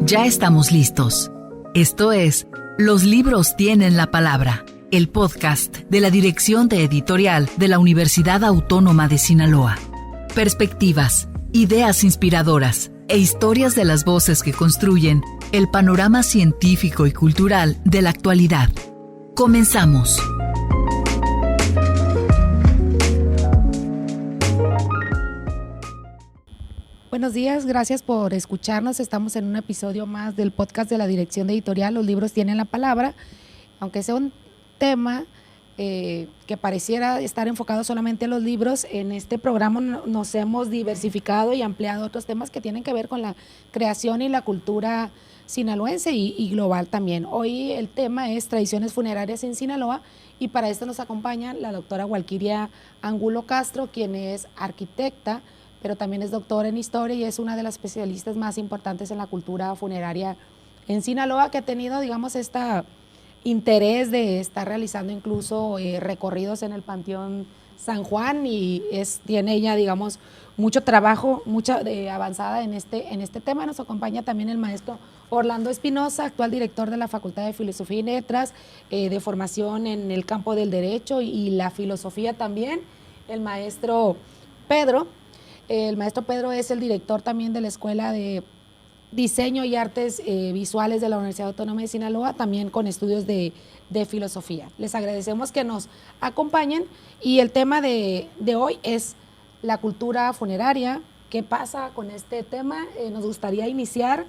Ya estamos listos. Esto es Los libros tienen la palabra, el podcast de la Dirección de Editorial de la Universidad Autónoma de Sinaloa. Perspectivas, ideas inspiradoras e historias de las voces que construyen el panorama científico y cultural de la actualidad. Comenzamos. Buenos días, gracias por escucharnos. Estamos en un episodio más del podcast de la Dirección de Editorial. Los libros tienen la palabra, aunque sea un tema que pareciera estar enfocado solamente en los libros. En este programa nos hemos diversificado y ampliado otros temas que tienen que ver con la creación y la cultura sinaloense y global también. Hoy el tema es tradiciones funerarias en Sinaloa y para esto nos acompaña la doctora Walkiria Angulo Castro, quien es arquitecta, pero también es doctora en historia y es una de las especialistas más importantes en la cultura funeraria en Sinaloa, que ha tenido, digamos, este interés de estar realizando incluso recorridos en el Panteón San Juan y tiene ella, digamos, mucho trabajo, mucha avanzada en este tema. Nos acompaña también el maestro Orlando Espinosa, actual director de la Facultad de Filosofía y Letras, de formación en el campo del derecho y la filosofía también. El maestro Pedro es el director también de la Escuela de Diseño y Artes Visuales de la Universidad Autónoma de Sinaloa, también con estudios de filosofía. Les agradecemos que nos acompañen y el tema de hoy es la cultura funeraria. ¿Qué pasa con este tema? Nos gustaría iniciar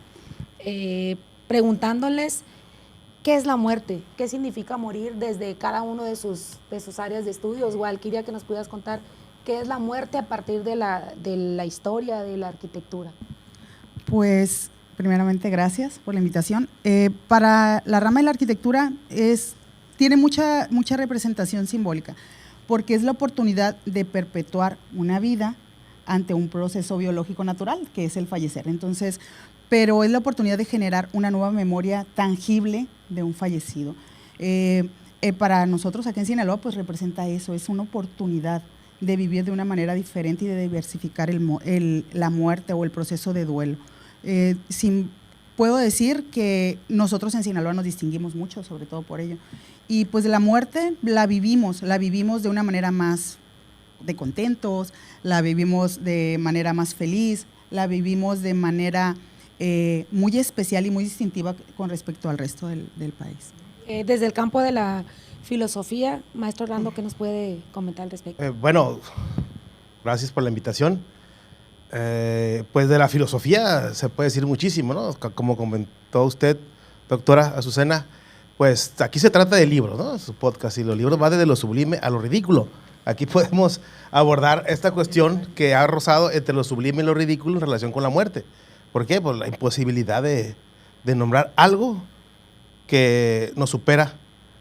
preguntándoles qué es la muerte, qué significa morir desde cada uno de sus áreas de estudios. Walkiria, que nos puedas contar ¿qué es la muerte a partir de la historia de la arquitectura? Pues, primeramente, gracias por la invitación. Para la rama de la arquitectura tiene mucha representación simbólica, porque es la oportunidad de perpetuar una vida ante un proceso biológico natural, que es el fallecer. Entonces, pero es la oportunidad de generar una nueva memoria tangible de un fallecido. Para nosotros aquí en Sinaloa, pues representa eso, es una oportunidad de vivir de una manera diferente y de diversificar la muerte o el proceso de duelo. Puedo decir que nosotros en Sinaloa nos distinguimos mucho, sobre todo por ello. Y pues la muerte la vivimos de una manera más de contentos, la vivimos de manera más feliz, la vivimos de manera muy especial y muy distintiva con respecto al resto del país. Desde el campo de la filosofía, maestro Orlando, ¿qué nos puede comentar al respecto? Bueno, gracias por la invitación. Pues de la filosofía se puede decir muchísimo, ¿no? Como comentó usted, doctora Azucena, pues aquí se trata de libros, ¿no? Su podcast, y los libros van desde lo sublime a lo ridículo. Aquí podemos abordar esta cuestión que ha rozado entre lo sublime y lo ridículo en relación con la muerte. ¿Por qué? Por la imposibilidad de nombrar algo que nos supera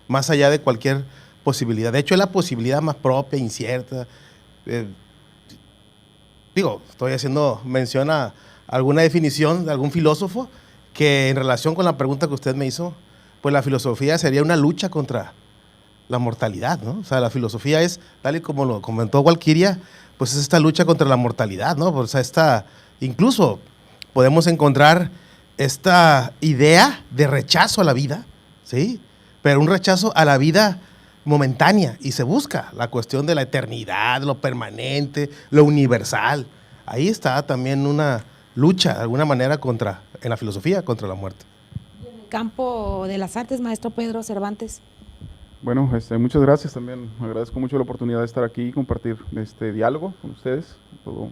más allá de cualquier posibilidad. De hecho, es la posibilidad más propia, incierta. Estoy haciendo mención a alguna definición de algún filósofo que en relación con la pregunta que usted me hizo, pues la filosofía sería una lucha contra la mortalidad, ¿no? O sea, la filosofía es, tal y como lo comentó Walkiria, pues es esta lucha contra la mortalidad, ¿no? O sea, incluso podemos encontrar esta idea de rechazo a la vida, ¿sí? Pero un rechazo a la vida momentánea, y se busca la cuestión de la eternidad, lo permanente, lo universal. Ahí está también una lucha, de alguna manera, en la filosofía, contra la muerte. Y en el campo de las artes, maestro Pedro Cervantes. Bueno, muchas gracias también. Me agradezco mucho la oportunidad de estar aquí y compartir este diálogo con ustedes. Todo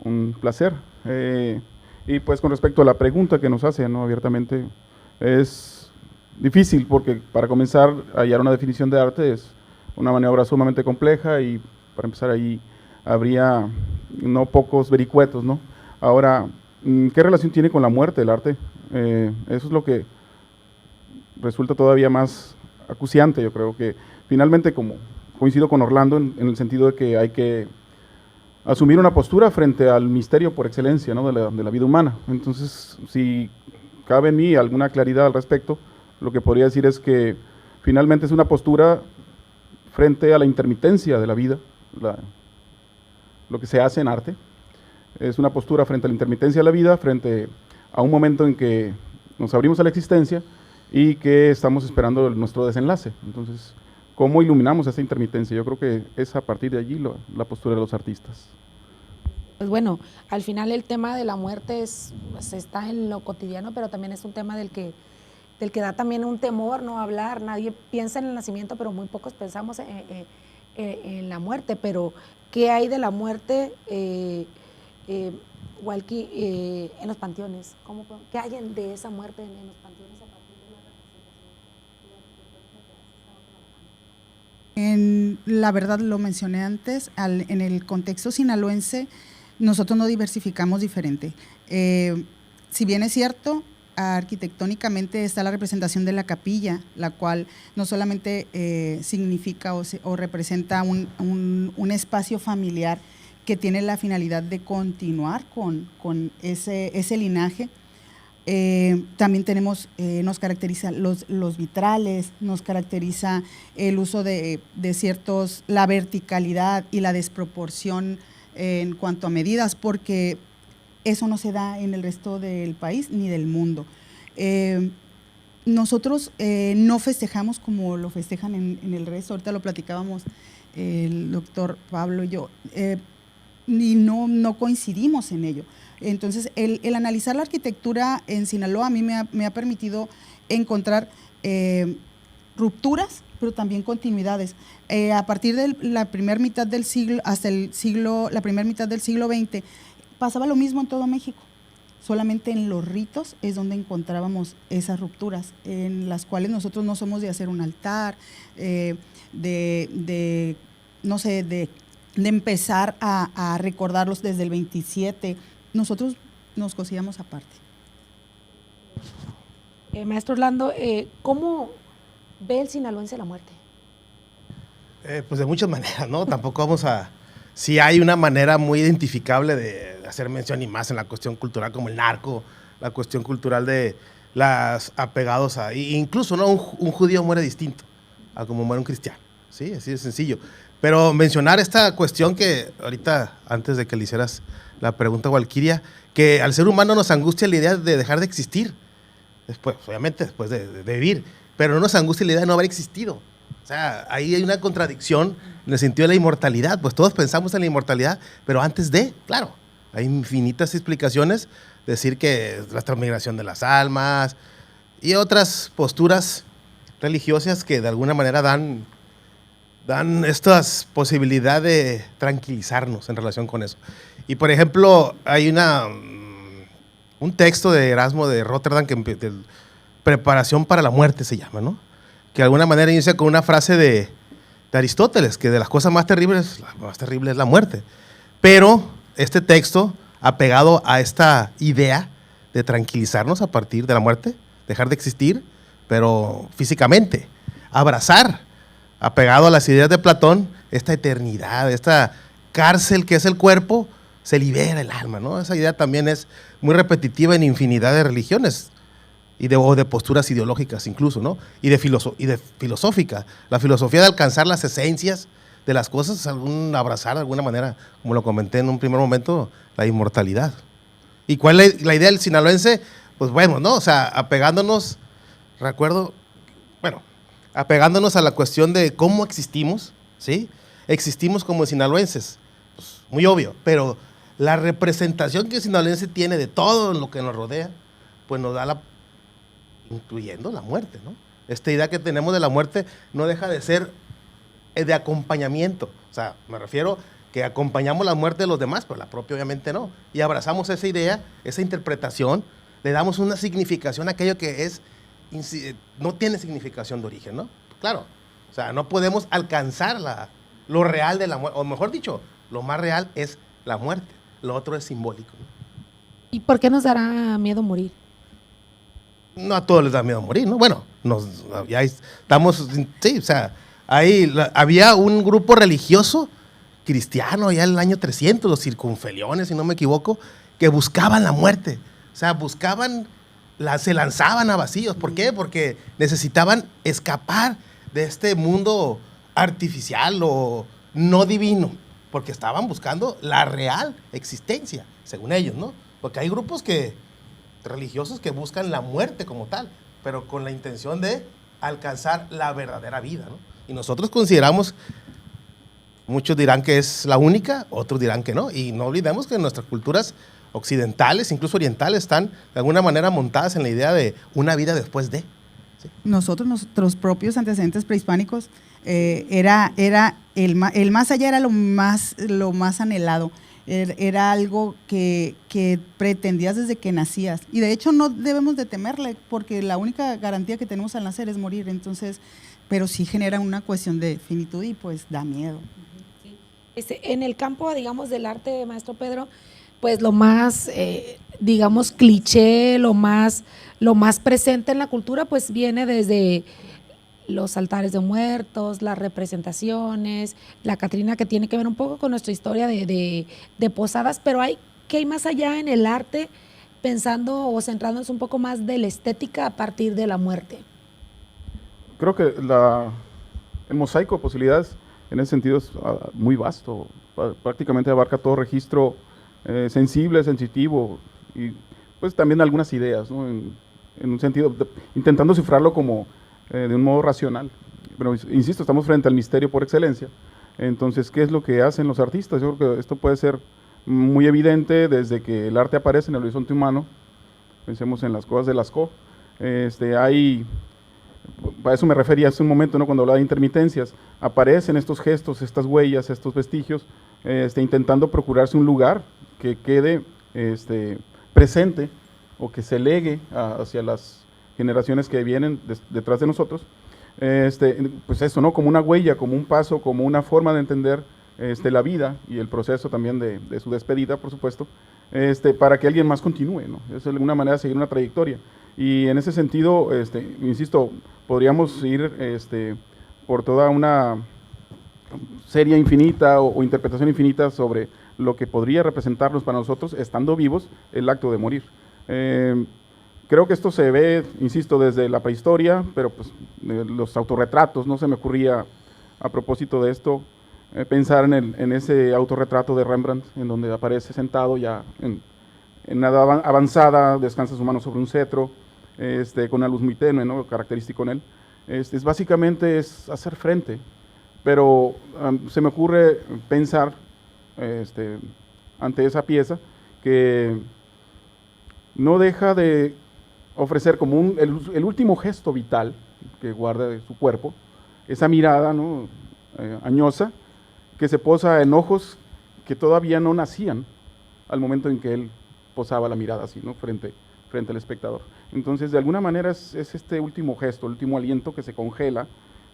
un placer. Y pues con respecto a la pregunta que nos hace, ¿no? Abiertamente, es difícil porque para comenzar a hallar una definición de arte es una maniobra sumamente compleja y para empezar ahí habría no pocos vericuetos, ¿no? Ahora, ¿qué relación tiene con la muerte el arte? Eso es lo que resulta todavía más acuciante. Yo creo que finalmente, como coincido con Orlando en el sentido de que hay que asumir una postura frente al misterio por excelencia, ¿no? de la vida humana. Entonces, si cabe en mí alguna claridad al respecto, lo que podría decir es que finalmente es una postura frente a la intermitencia de la vida, lo que se hace en arte. Es una postura frente a la intermitencia de la vida, frente a un momento en que nos abrimos a la existencia y que estamos esperando nuestro desenlace. Entonces, ¿cómo iluminamos esa intermitencia? Yo creo que es a partir de allí la postura de los artistas. Pues bueno, al final el tema de la muerte pues está en lo cotidiano, pero también es un tema del que da también un temor no hablar. Nadie piensa en el nacimiento, pero muy pocos pensamos en la muerte. Pero, ¿qué hay de la muerte, Walkie, en los panteones? ¿Qué hay de esa muerte en los panteones a partir de la representación? La verdad, lo mencioné antes, en el contexto sinaloense, nosotros no diversificamos diferente. Si bien es cierto, arquitectónicamente está la representación de la capilla, la cual no solamente significa o representa un espacio familiar que tiene la finalidad de continuar con ese linaje. También tenemos, nos caracteriza los vitrales, nos caracteriza el uso de ciertos, la verticalidad y la desproporción en cuanto a medidas, porque eso no se da en el resto del país ni del mundo. Nosotros no festejamos como lo festejan en el resto, ahorita lo platicábamos el doctor Pablo y yo, y no coincidimos en ello. Entonces, el analizar la arquitectura en Sinaloa a mí me ha permitido encontrar rupturas, pero también continuidades. A partir de la primera mitad del siglo, hasta la primera mitad del siglo XX, pasaba lo mismo en todo México. Solamente en los ritos es donde encontrábamos esas rupturas, en las cuales nosotros no somos de hacer un altar, de empezar a recordarlos desde el 27. Nosotros nos cosíamos aparte. Maestro Orlando, ¿cómo ve el sinaloense la muerte? Pues de muchas maneras, ¿no? Tampoco vamos a... Sí hay una manera muy identificable de hacer mención y más en la cuestión cultural como el narco, la cuestión cultural de las apegados a... Incluso, ¿no? Un judío muere distinto a como muere un cristiano, ¿sí? Así de sencillo. Pero mencionar esta cuestión que ahorita, antes de que le hicieras la pregunta a Walquiria, que al ser humano nos angustia la idea de dejar de existir, después, obviamente después de vivir, pero no nos angustia la idea de no haber existido. O sea, ahí hay una contradicción en el sentido de la inmortalidad, pues todos pensamos en la inmortalidad, pero antes de, claro, hay infinitas explicaciones, decir que la transmigración de las almas y otras posturas religiosas que de alguna manera dan estas posibilidades de tranquilizarnos en relación con eso. Y por ejemplo, hay un texto de Erasmo de Rotterdam, de Preparación para la muerte se llama, ¿no? Que de alguna manera inicia con una frase de Aristóteles, que de las cosas más terribles, la más terrible es la muerte. Pero este texto, apegado a esta idea de tranquilizarnos a partir de la muerte, dejar de existir, pero físicamente, abrazar, apegado a las ideas de Platón, esta eternidad, esta cárcel que es el cuerpo, se libera el alma, ¿no? Esa idea también es muy repetitiva en infinidad de religiones o de posturas ideológicas incluso, ¿no? Y de filosófica. La filosofía de alcanzar las esencias de las cosas, abrazar de alguna manera, como lo comenté en un primer momento, la inmortalidad. ¿Y cuál es la idea del sinaloense? Pues bueno, ¿no? O sea, apegándonos a la cuestión de cómo existimos, ¿sí? Existimos como sinaloenses, pues, muy obvio, pero la representación que el sinaloense tiene de todo lo que nos rodea, pues nos da incluyendo la muerte, ¿no? Esta idea que tenemos de la muerte no deja de ser de acompañamiento. O sea, me refiero que acompañamos la muerte de los demás, pero la propia obviamente no. Y abrazamos esa idea, esa interpretación, le damos una significación a aquello que no tiene significación de origen, ¿no? Claro, o sea, no podemos alcanzar lo real de la muerte, o mejor dicho, lo más real es la muerte, lo otro es simbólico, ¿no? ¿Y por qué nos dará miedo morir? No a todos les da miedo morir, ¿no? Bueno, ya estamos, sí, o sea, había un grupo religioso cristiano ya en el año 300, los circunfeliones, si no me equivoco, que buscaban la muerte, o sea, se lanzaban a vacíos. ¿Por qué? Porque necesitaban escapar de este mundo artificial o no divino, porque estaban buscando la real existencia, según ellos, ¿no? Porque hay grupos que religiosos que buscan la muerte como tal, pero con la intención de alcanzar la verdadera vida, ¿no? Y nosotros consideramos, muchos dirán que es la única, otros dirán que no, y no olvidemos que nuestras culturas occidentales, incluso orientales, están de alguna manera montadas en la idea de una vida después de. ¿Sí? Nuestros propios antecedentes prehispánicos, era el más allá era lo más anhelado. Era algo que pretendías desde que nacías. Y de hecho no debemos de temerle, porque la única garantía que tenemos al nacer es morir. Entonces, pero sí genera una cuestión de finitud y pues da miedo. En el campo, digamos, del arte, maestro Pedro, pues lo más, digamos, cliché, lo más presente en la cultura, pues viene desde los altares de muertos, las representaciones, la Catrina, que tiene que ver un poco con nuestra historia de posadas, pero ¿qué hay más allá en el arte, pensando o centrándonos un poco más de la estética a partir de la muerte? Creo que el mosaico de posibilidades en ese sentido es muy vasto, prácticamente abarca todo registro sensible, sensitivo, y pues también algunas ideas, ¿no? En un sentido, intentando cifrarlo como de un modo racional. Pero insisto, estamos frente al misterio por excelencia. Entonces, ¿qué es lo que hacen los artistas? Yo creo que esto puede ser muy evidente desde que el arte aparece en el horizonte humano. Pensemos en las cosas de Lascaux. A eso me refería hace un momento, ¿no? Cuando hablaba de intermitencias. Aparecen estos gestos, estas huellas, estos vestigios, intentando procurarse un lugar que quede presente o que se legue hacia las generaciones que vienen detrás de nosotros, pues eso, ¿no? Como una huella, como un paso, como una forma de entender la vida y el proceso también de su despedida, por supuesto, para que alguien más continúe, ¿no? Es de alguna manera seguir una trayectoria. Y en ese sentido, insisto, podríamos ir por toda una serie infinita o interpretación infinita sobre lo que podría representarnos para nosotros, estando vivos, el acto de morir. Creo que esto se ve, insisto, desde la prehistoria, pero pues los autorretratos, no se me ocurría a propósito de esto, pensar en ese autorretrato de Rembrandt, en donde aparece sentado ya en edad avanzada, descansa su mano sobre un cetro, con una luz muy tenue, ¿no? Característico en él. Básicamente es hacer frente, pero se me ocurre pensar ante esa pieza que no deja de ofrecer como el último gesto vital que guarda de su cuerpo, esa mirada, ¿no? Añosa, que se posa en ojos que todavía no nacían al momento en que él posaba la mirada así, ¿no? frente al espectador. Entonces, de alguna manera es este último gesto, el último aliento que se congela,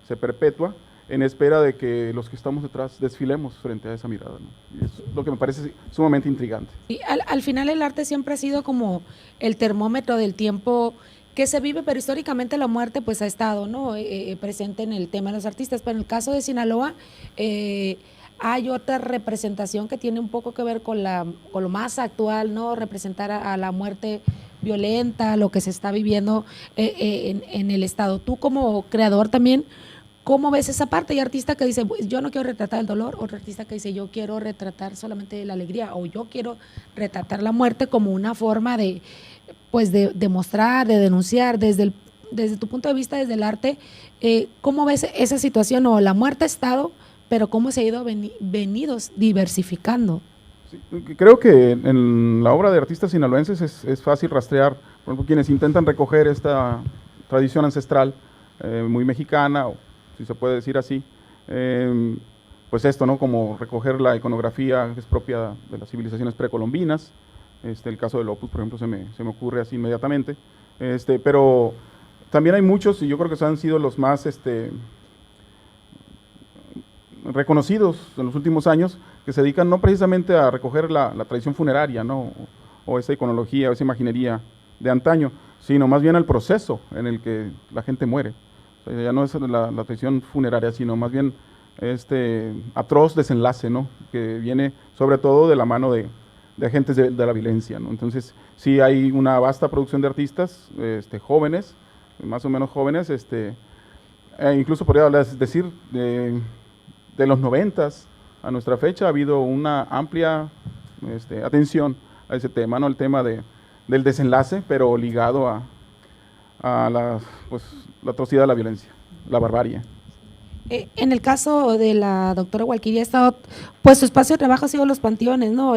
se perpetúa, en espera de que los que estamos detrás desfilemos frente a esa mirada, ¿no? Y es lo que me parece sumamente intrigante. Y al final el arte siempre ha sido como el termómetro del tiempo que se vive, pero históricamente la muerte pues ha estado, ¿no? Presente en el tema de los artistas. Pero en el caso de Sinaloa hay otra representación que tiene un poco que ver con lo más actual, ¿no? Representar a la muerte violenta, lo que se está viviendo en el estado. Tú como creador también, ¿cómo ves esa parte? Hay artista que dice, yo no quiero retratar el dolor, otro artista que dice, yo quiero retratar solamente la alegría, o yo quiero retratar la muerte como una forma de mostrar, de denunciar. Desde tu punto de vista, desde el arte, ¿cómo ves esa situación? O la muerte ha estado, pero cómo se ha ido venido diversificando. Sí, creo que en la obra de artistas sinaloenses es fácil rastrear, por ejemplo, quienes intentan recoger esta tradición ancestral muy mexicana, o si se puede decir así, pues esto, ¿no? Como recoger la iconografía que es propia de las civilizaciones precolombinas. El caso del Opus, por ejemplo, se me ocurre así inmediatamente. Pero también hay muchos, y yo creo que han sido los más reconocidos en los últimos años, que se dedican no precisamente a recoger la tradición funeraria, ¿no? o esa iconología, o esa imaginería de antaño, sino más bien al proceso en el que la gente muere. O sea, ya no es la tradición funeraria, sino más bien este atroz desenlace, ¿no? Que viene sobre todo de la mano de agentes de la violencia, ¿no? Entonces, sí hay una vasta producción de artistas jóvenes, más o menos jóvenes, incluso podría decir de los 90s a nuestra fecha ha habido una amplia atención a ese tema, ¿no? El tema de del desenlace, pero ligado a la atrocidad de la violencia, la barbarie. En el caso de la doctora Walkiria, ha estado, pues su espacio de trabajo ha sido los panteones, ¿no?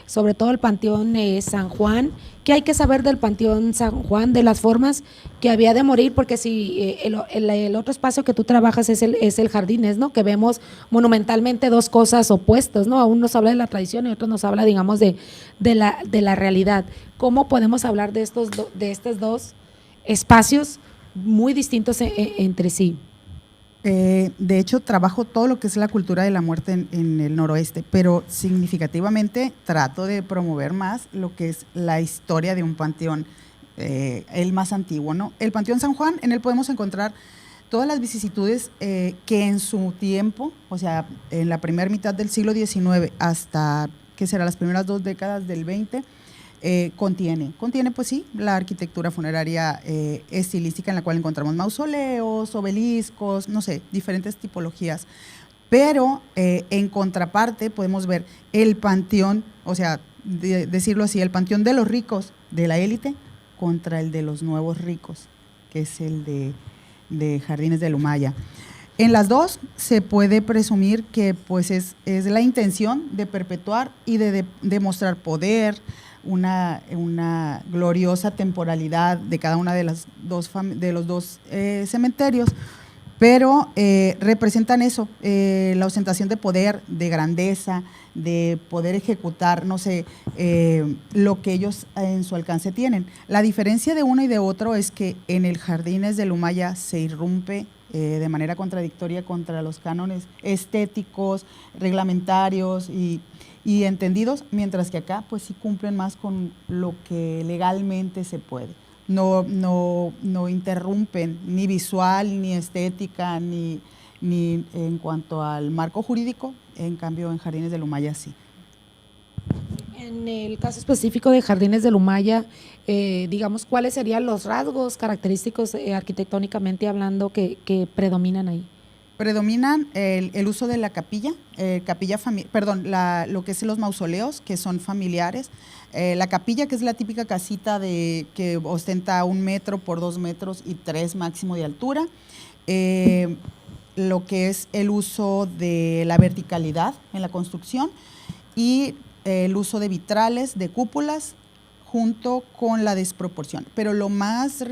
Sobre todo el Panteón San Juan. ¿Qué hay que saber del Panteón San Juan, de las formas que había de morir? Porque si el otro espacio que tú trabajas es el Jardines, ¿no? Que vemos monumentalmente dos cosas opuestas, ¿no? Aún nos habla de la tradición y otro nos habla, digamos, de la realidad. ¿Cómo podemos hablar de estos dos espacios muy distintos entre sí? De hecho, trabajo todo lo que es la cultura de la muerte en el noroeste, pero significativamente trato de promover más lo que es la historia de un panteón, el más antiguo, ¿no? El Panteón San Juan, en él podemos encontrar todas las vicisitudes que en su tiempo, o sea, en la primera mitad del siglo XIX hasta, ¿qué será?, las primeras 2 décadas del XX, contiene pues sí, la arquitectura funeraria estilística en la cual encontramos mausoleos, obeliscos, no sé, diferentes tipologías, pero en contraparte podemos ver el panteón, o sea, decirlo así, el panteón de los ricos, de la élite, contra el de los nuevos ricos, que es el de Jardines del Humaya. En las dos se puede presumir que pues es la intención de perpetuar y de demostrar poder, una gloriosa temporalidad de cada una de los dos cementerios, pero representan eso, la ostentación de poder, de grandeza, de poder ejecutar, no sé, lo que ellos en su alcance tienen. La diferencia de uno y de otro es que en el Jardines del Humaya se irrumpe de manera contradictoria contra los cánones estéticos, reglamentarios y entendidos, mientras que acá pues sí cumplen más con lo que legalmente se puede. No interrumpen ni visual, ni estética, ni en cuanto al marco jurídico, en cambio en Jardines del Humaya sí. En el caso específico de Jardines del Humaya, digamos, ¿cuáles serían los rasgos característicos arquitectónicamente hablando que predominan ahí? Predominan el uso de la capilla, lo que es los mausoleos, que son familiares, la capilla, que es la típica casita que ostenta 1 metro por 2 metros y 3 máximo de altura, lo que es el uso de la verticalidad en la construcción y el uso de vitrales, de cúpulas, junto con la desproporción. Pero lo más,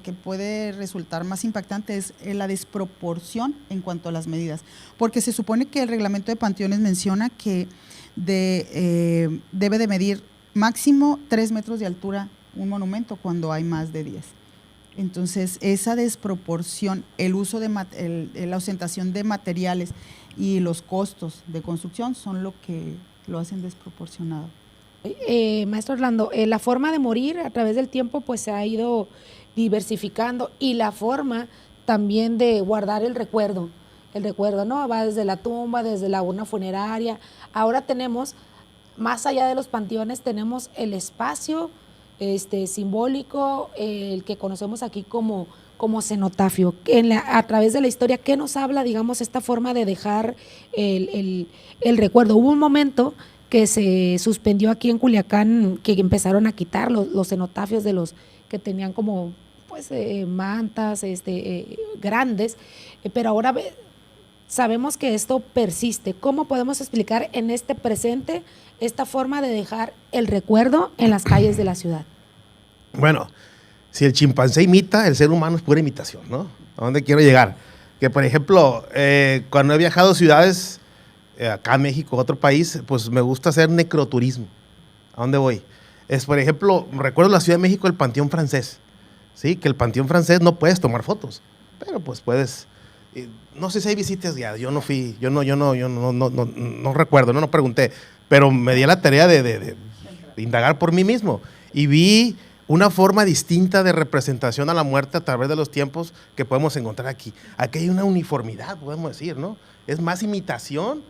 que puede resultar más impactante es la desproporción en cuanto a las medidas, porque se supone que el reglamento de panteones menciona que debe de medir máximo 3 metros de altura un monumento cuando hay más de 10. Entonces, esa desproporción, el uso de la ostentación de materiales y los costos de construcción son lo que lo hacen desproporcionado. Maestro Orlando, la forma de morir a través del tiempo pues se ha ido diversificando y la forma también de guardar el recuerdo, ¿no? Va desde la tumba, desde la urna funeraria. Ahora tenemos, más allá de los panteones, tenemos el espacio simbólico, el que conocemos aquí como cenotafio. A través de la historia, ¿qué nos habla, digamos, esta forma de dejar el recuerdo? Hubo un momento que se suspendió aquí en Culiacán, que empezaron a quitar los cenotafios de los que tenían como pues mantas grandes, pero ahora sabemos que esto persiste. ¿Cómo podemos explicar en este presente esta forma de dejar el recuerdo en las calles de la ciudad? Bueno, si el chimpancé imita, el ser humano es pura imitación, ¿no? ¿A dónde quiero llegar? Que, por ejemplo, cuando he viajado a ciudades, acá en México, otro país, pues me gusta hacer necroturismo. ¿A dónde voy? Por ejemplo, recuerdo la Ciudad de México, el Panteón Francés, ¿sí? Que el Panteón Francés no puedes tomar fotos, pero pues puedes, no sé si hay visitas guiadas, yo no fui, yo no recuerdo, no pregunté, pero me di a la tarea de indagar por mí mismo y vi una forma distinta de representación a la muerte a través de los tiempos que podemos encontrar aquí. Aquí hay una uniformidad, podemos decir, ¿no? Es más imitación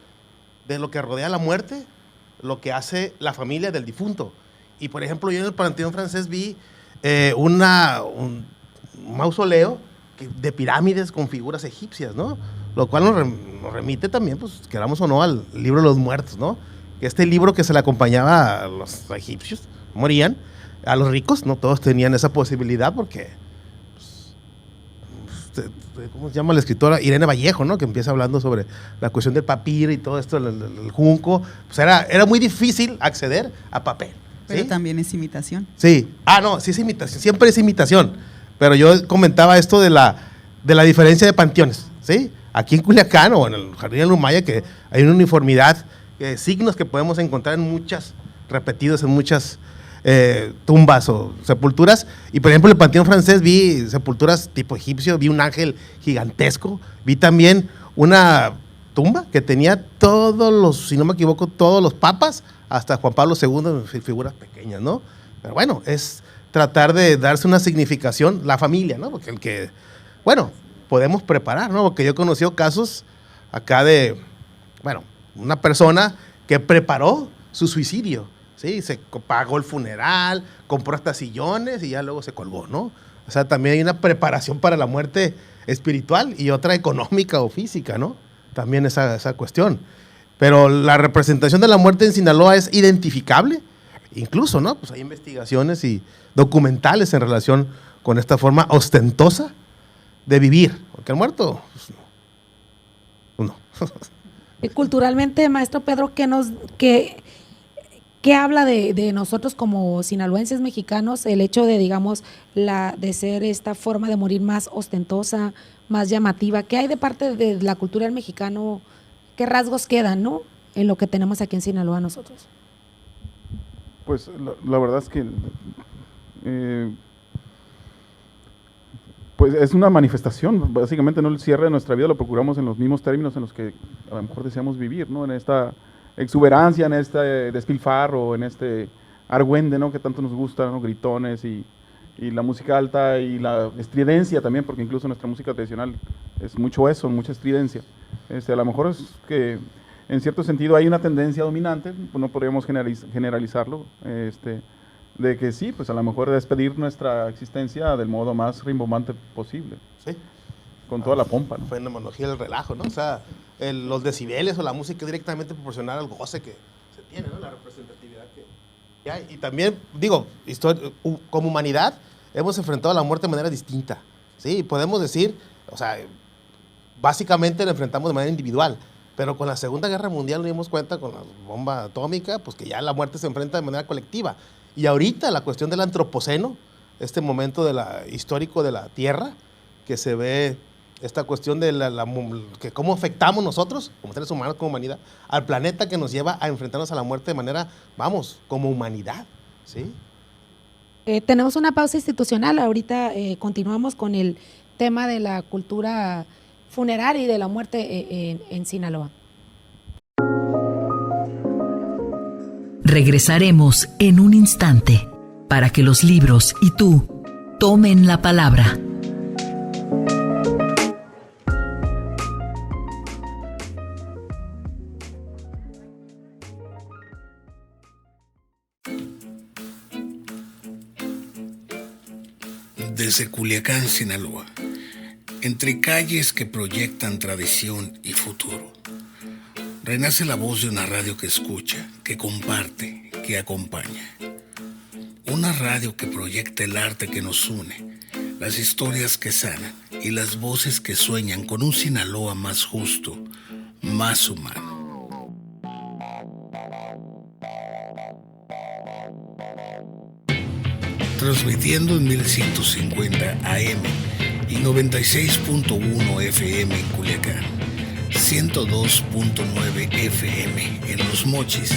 de lo que rodea la muerte, lo que hace la familia del difunto. Y, por ejemplo, yo en el Panteón Francés vi un mausoleo de pirámides con figuras egipcias, ¿no? Lo cual nos remite también, pues, queramos o no, al libro de los muertos, ¿no? Este libro que se le acompañaba a los egipcios, morían, a los ricos, no todos tenían esa posibilidad porque, ¿cómo se llama la escritora? Irene Vallejo, ¿no? Que empieza hablando sobre la cuestión del papiro y todo esto, el junco. Pues era muy difícil acceder a papel. Pero ¿sí? también es imitación. Sí. No, sí es imitación, siempre es imitación. Pero yo comentaba esto de la diferencia de panteones, ¿sí? Aquí en Culiacán o en el Jardín de Lumaya, que hay una uniformidad de signos que podemos encontrar repetidos en muchas tumbas o sepulturas. Y por ejemplo, en el Panteón Francés vi sepulturas tipo egipcio, vi un ángel gigantesco, vi también una tumba que tenía si no me equivoco, todos los papas, hasta Juan Pablo II, figuras pequeñas, ¿no? Pero bueno, es tratar de darse una significación, la familia, ¿no? Porque podemos preparar, ¿no? Porque yo he conocido casos acá de, una persona que preparó su suicidio, ¿sí? Se pagó el funeral, compró hasta sillones y ya luego se colgó, ¿no? O sea, también hay una preparación para la muerte espiritual y otra económica o física, ¿no? También esa cuestión. Pero la representación de la muerte en Sinaloa es identificable, incluso, ¿no? Pues hay investigaciones y documentales en relación con esta forma ostentosa de vivir, porque el muerto, pues, no. Culturalmente, maestro Pedro, ¿qué habla de nosotros como sinaloenses mexicanos el hecho de, digamos, de ser esta forma de morir más ostentosa, más llamativa? ¿Qué hay de parte de la cultura del mexicano? ¿Qué rasgos quedan, no, en lo que tenemos aquí en Sinaloa nosotros? Pues la verdad es que pues es una manifestación, básicamente, ¿no? El cierre de nuestra vida lo procuramos en los mismos términos en los que a lo mejor deseamos vivir, ¿no? En esta exuberancia, en este despilfarro, en este argüende, ¿no? Que tanto nos gusta, ¿no? Gritones y la música alta y la estridencia también, porque incluso nuestra música tradicional es mucho eso, mucha estridencia. A lo mejor es que en cierto sentido hay una tendencia dominante, pues no podríamos generalizarlo, de que sí, pues a lo mejor despedir nuestra existencia del modo más rimbombante posible. Sí. Con toda la pompa, ¿no? Fenomenología del relajo, ¿no? O sea, los decibeles o la música directamente proporcional al goce que se tiene, ¿no? La representatividad que hay. Y también, digo, como humanidad hemos enfrentado la muerte de manera distinta, ¿sí? Podemos decir, o sea, básicamente la enfrentamos de manera individual, pero con la Segunda Guerra Mundial nos dimos cuenta, con la bomba atómica, pues que ya la muerte se enfrenta de manera colectiva. Y ahorita la cuestión del antropoceno, este momento histórico de la Tierra, que se ve esta cuestión de que cómo afectamos nosotros, como seres humanos, como humanidad, al planeta, que nos lleva a enfrentarnos a la muerte de manera, como humanidad, ¿sí? Tenemos una pausa institucional, ahorita continuamos con el tema de la cultura funeraria y de la muerte en Sinaloa. Regresaremos en un instante para que los libros y tú tomen la palabra. Desde Culiacán, Sinaloa, entre calles que proyectan tradición y futuro, renace la voz de una radio que escucha, que comparte, que acompaña. Una radio que proyecta el arte que nos une, las historias que sanan y las voces que sueñan con un Sinaloa más justo, más humano. Transmitiendo en 1150 AM y 96.1 FM en Culiacán, 102.9 FM en Los Mochis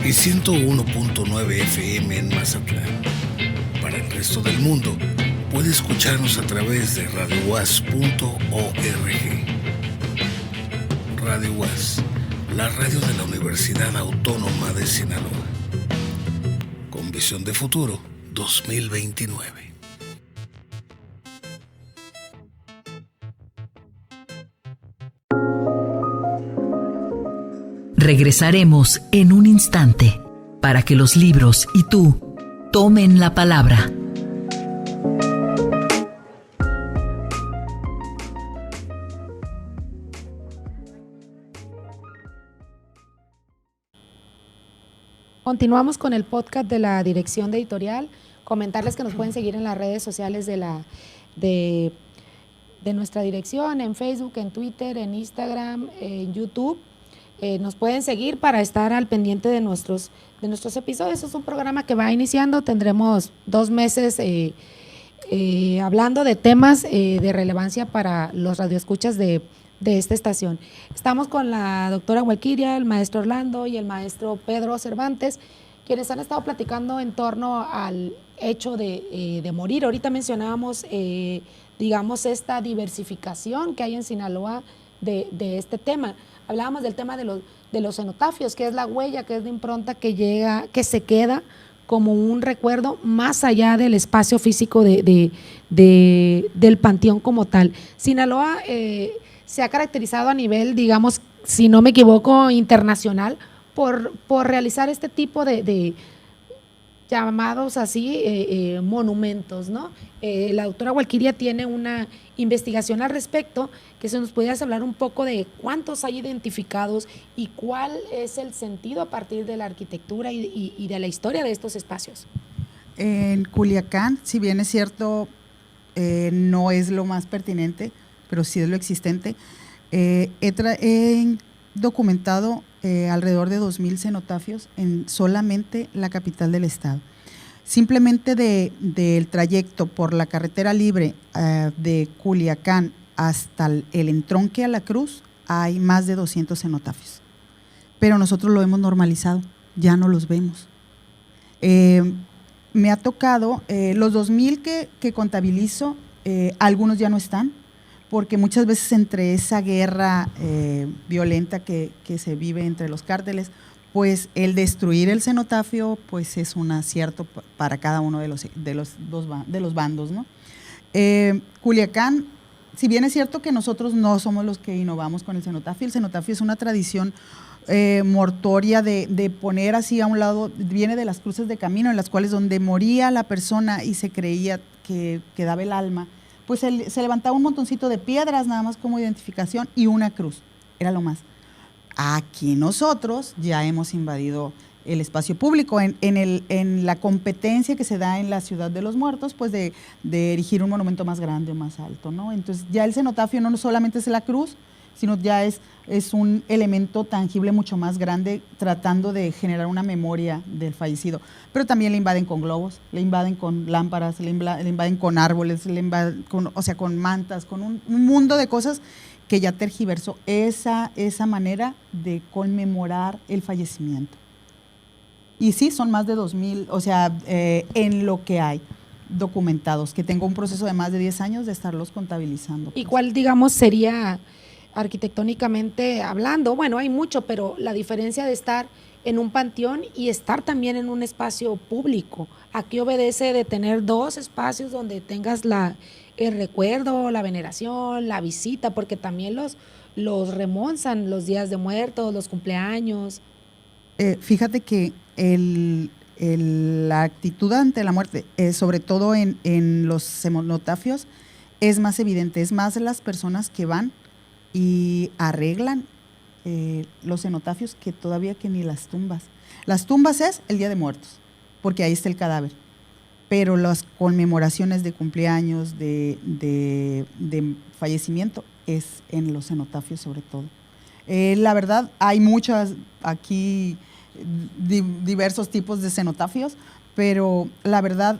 y 101.9 FM en Mazatlán. Para el resto del mundo, puede escucharnos a través de radiouas.org. Radio UAS, la radio de la Universidad Autónoma de Sinaloa. Con visión de futuro 2029. Regresaremos en un instante para que los libros y tú tomen la palabra. Continuamos con el podcast de la Dirección de Editorial. Comentarles que nos pueden seguir en las redes sociales de nuestra dirección, en Facebook, en Twitter, en Instagram, en YouTube. Nos pueden seguir para estar al pendiente de nuestros episodios. Es un programa que va iniciando. Tendremos 2 meses hablando de temas de relevancia para los radioescuchas de esta estación. Estamos con la doctora Walkiria, el maestro Orlando y el maestro Pedro Cervantes, quienes han estado platicando en torno al hecho de morir. Ahorita mencionábamos, digamos, esta diversificación que hay en Sinaloa de este tema. Hablábamos del tema de los cenotafios, que es la huella, que es la impronta que llega, que se queda como un recuerdo más allá del espacio físico del panteón como tal. Sinaloa se ha caracterizado a nivel, digamos, si no me equivoco, internacional, por realizar este tipo de llamados así monumentos, ¿no? La doctora Walkiria tiene una investigación al respecto, que se nos pudieras hablar un poco de cuántos hay identificados y cuál es el sentido a partir de la arquitectura y de la historia de estos espacios. En Culiacán, si bien es cierto, no es lo más pertinente, pero sí es lo existente, he documentado alrededor de 2,000 cenotafios en solamente la capital del estado. Simplemente del trayecto por la carretera libre de Culiacán hasta el entronque a la Cruz hay más de 200 cenotafios. Pero nosotros lo hemos normalizado, ya no los vemos. Me ha tocado, los 2,000 que contabilizo, algunos ya no están, porque muchas veces entre esa guerra violenta que se vive entre los cárteles, pues el destruir el cenotafio pues es un acierto para cada uno de los bandos, ¿no? Culiacán, si bien es cierto que nosotros no somos los que innovamos con el cenotafio es una tradición mortoria de poner así a un lado, viene de las cruces de camino, en las cuales donde moría la persona y se creía que quedaba el alma, pues se levantaba un montoncito de piedras nada más como identificación y una cruz, era lo más. Aquí nosotros ya hemos invadido el espacio público en la competencia que se da en la Ciudad de los Muertos, pues de erigir un monumento más grande o más alto, ¿no? Entonces ya el cenotafio no solamente es la cruz, sino ya es un elemento tangible mucho más grande, tratando de generar una memoria del fallecido. Pero también le invaden con globos, le invaden con lámparas, le invaden con árboles, le invaden con mantas, con un mundo de cosas que ya tergiversó esa manera de conmemorar el fallecimiento. Y sí, son más de 2,000, en lo que hay documentados, que tengo un proceso de más de 10 años de estarlos contabilizando. ¿Y cuál, digamos, sería arquitectónicamente hablando? Bueno, hay mucho, pero la diferencia de estar en un panteón y estar también en un espacio público. ¿A qué obedece de tener 2 espacios donde tengas el recuerdo, la veneración, la visita? Porque también los remontan los días de muertos, los cumpleaños. Fíjate que la actitud ante la muerte, sobre todo en los cenotafios, es más evidente, es más las personas que van y arreglan los cenotafios que todavía que ni las tumbas. Las tumbas es el Día de Muertos, porque ahí está el cadáver, pero las conmemoraciones de cumpleaños, de fallecimiento, es en los cenotafios sobre todo. La verdad, hay muchas aquí, diversos tipos de cenotafios, pero la verdad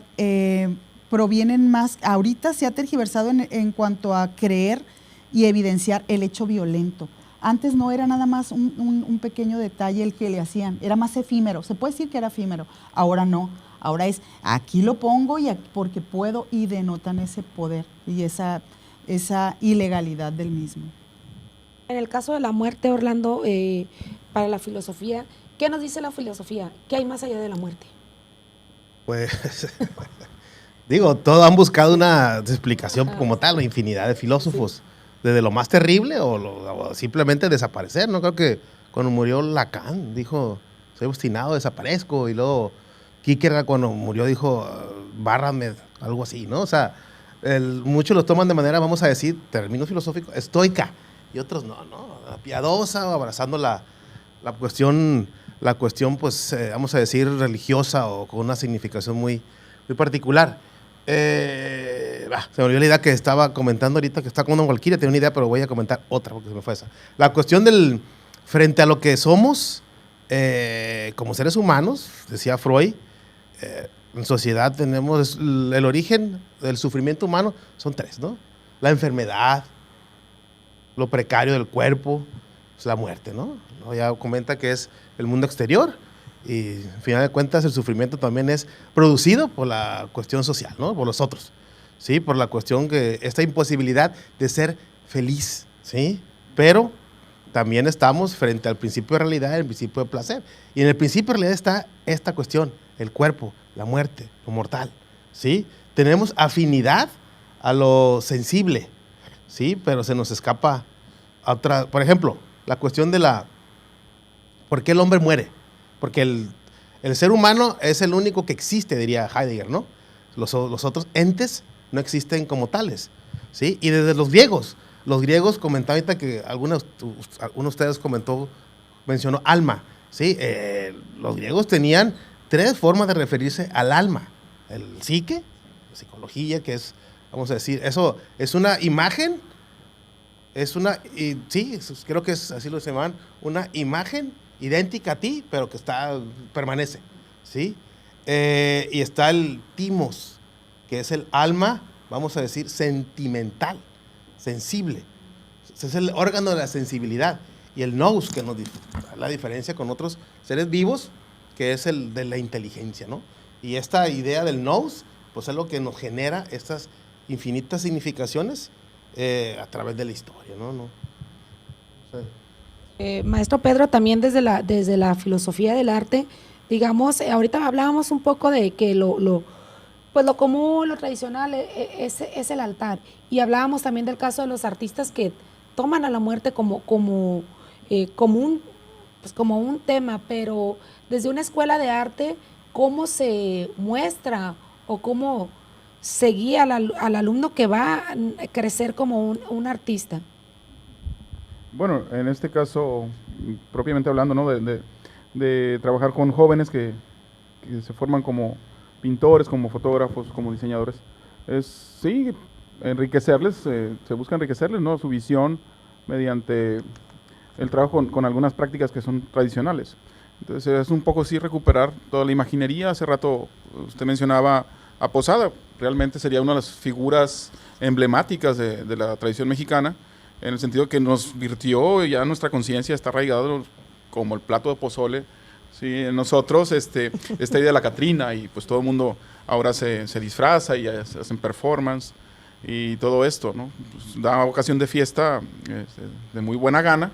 provienen más, ahorita se ha tergiversado en cuanto a creer y evidenciar el hecho violento. Antes no era nada más un pequeño detalle el que le hacían, era más efímero, se puede decir que era efímero, ahora no, ahora es aquí lo pongo porque puedo, y denotan ese poder y esa ilegalidad del mismo. En el caso de la muerte, Orlando, para la filosofía, ¿qué nos dice la filosofía? ¿Qué hay más allá de la muerte? Pues, todos han buscado una explicación como tal, una infinidad de filósofos, sí. Desde lo más terrible o simplemente desaparecer, ¿no? Creo que cuando murió Lacan dijo, soy obstinado, desaparezco, y luego Kierkegaard cuando murió dijo, bárrame, algo así, ¿no? O sea, muchos lo toman de manera, vamos a decir, término filosófico, estoica, y otros no, piadosa, abrazando la cuestión la cuestión, pues, vamos a decir, religiosa o con una significación muy, muy particular. Se me olvidó la idea que estaba comentando ahorita, que está comentando Valquiria, tenía una idea, pero voy a comentar otra porque se me fue esa. La cuestión frente a lo que somos como seres humanos, decía Freud, en sociedad tenemos el origen del sufrimiento humano, son 3, ¿no? La enfermedad, lo precario del cuerpo, pues la muerte, ¿no? Ya comenta que es el mundo exterior y al final de cuentas el sufrimiento también es producido por la cuestión social, ¿no? Por los otros, ¿sí? Por la cuestión que esta imposibilidad de ser feliz, ¿sí? Pero también estamos frente al principio de realidad y el principio de placer. Y en el principio de realidad está esta cuestión, el cuerpo, la muerte, lo mortal, ¿sí? Tenemos afinidad a lo sensible, ¿sí? Pero se nos escapa a otra. Por ejemplo, la cuestión de ¿por qué el hombre muere? Porque el ser humano es el único que existe, diría Heidegger, ¿no? Los otros entes no existen como tales, ¿sí? Y desde los griegos comentaban ahorita que alguno de ustedes mencionó alma, ¿sí? Los griegos tenían 3 formas de referirse al alma. El psique, la psicología, que es, vamos a decir, eso es una imagen, sí, creo que es así lo llaman, una imagen idéntica a ti, pero que permanece, ¿sí? Y está el timos, que es el alma, vamos a decir, sentimental, sensible. Es el órgano de la sensibilidad. Y el nous, que nos da la diferencia con otros seres vivos, que es el de la inteligencia, ¿no? Y esta idea del nous, pues es lo que nos genera estas infinitas significaciones a través de la historia, ¿no? Maestro Pedro, también desde la filosofía del arte, digamos, ahorita hablábamos un poco de que pues lo común, lo tradicional es el altar, y hablábamos también del caso de los artistas que toman a la muerte como un tema, pero desde una escuela de arte, ¿cómo se muestra o cómo se guía al alumno que va a crecer como un artista? Bueno, en este caso, propiamente hablando, ¿no? de trabajar con jóvenes que se forman como pintores, como fotógrafos, como diseñadores, sí, enriquecerles, se busca enriquecerles, ¿no? Su visión mediante el trabajo con algunas prácticas que son tradicionales. Entonces es un poco sí recuperar toda la imaginería. Hace rato usted mencionaba a Posada, realmente sería una de las figuras emblemáticas de la tradición mexicana, en el sentido que nos virtió, ya nuestra conciencia está arraigada como el plato de pozole, ¿sí? En nosotros esta idea de la Catrina, y pues todo el mundo ahora se disfraza y hacen performance y todo esto, ¿no? Pues da ocasión de fiesta de muy buena gana,